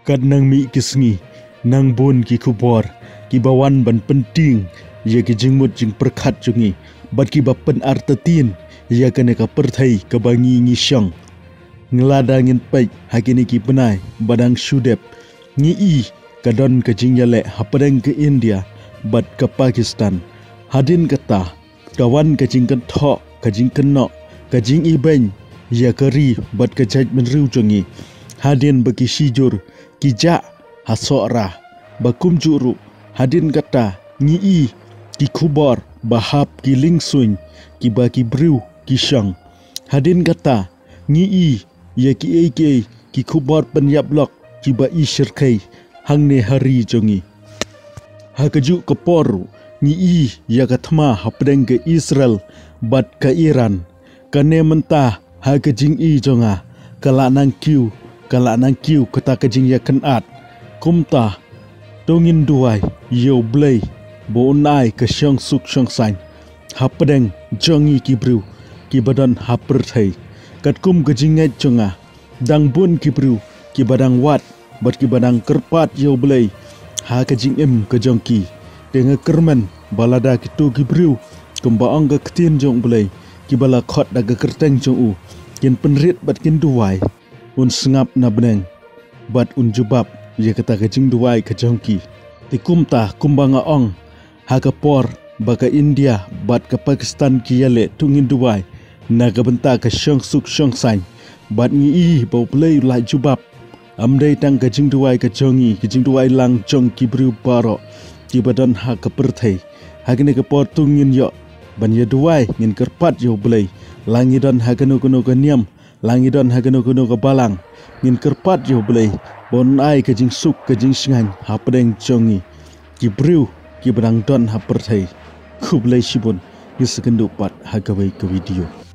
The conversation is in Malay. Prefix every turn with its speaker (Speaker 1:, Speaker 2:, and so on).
Speaker 1: kat nang mi kisngi nang bun ki kubor ki bawan ban penting ya ki jingmut jing perkhat jungi bat ki bapen artatin ya kene ka perthai ka bangi ngi syang ngeladangin pai hakini ki benai badang syudep ngi i kadon ka jing yale hapadang ke India bat ke Pakistan hadin kata kawan ka jing kan tho ka jing kenno ka jing i ben ya kari bat ka jaj menriu jungi hadin bagi sijur kija hasora bakum juru hadin kata ngi ki kubor bahap ki lingsuin ki baki briu ki syang hadin kata ngi ya ki eke ki kubor penyablok ki ba i syirkai hangne hari jongi hakaju keporu ngi ya kathma hapdeng ke Israel bat ke Iran kane mentah hakajing i jonga kala nang kiu kata kajing ya kenat kumta tongin duai yo blay bo nai ke syang suk syang sain hapdeng jongi ki bru ki badan haper thai kat kum kajing ngai jonga dang bun ki bru ki badang wat bat ki badang kerpat yo blay ha kajing em ke jongki denga kerman balada ki tu ki bru kumba ang ke ktin jong blay ki bala khot daga kerteng jong u kin penrit bat kin duai un sengap na beneng bat un jubab ya kata kajing duai ke jongki tikumta kumbanga ong ha ka por baka India bat ke Pakistan ki yale tungin duai na ka benta ke syang suk syang sain bat ngi i bau play la jubab amdai tang kajing duai ke jongi kajing duai lang jong ki bru baro ki badan ha ka perthai ha kene ke por tungin yo ban ya duai ngin kerpat yo blai langi don ha kanu kanu ka niam langi don ha kanu kanu ka balang ngin kerpat yo blai bon ai kajing suk kajing singan ha pedeng jongi ki bru ki badang don ha perthai kublai sibun ni sekendu pat ha ka bai ke video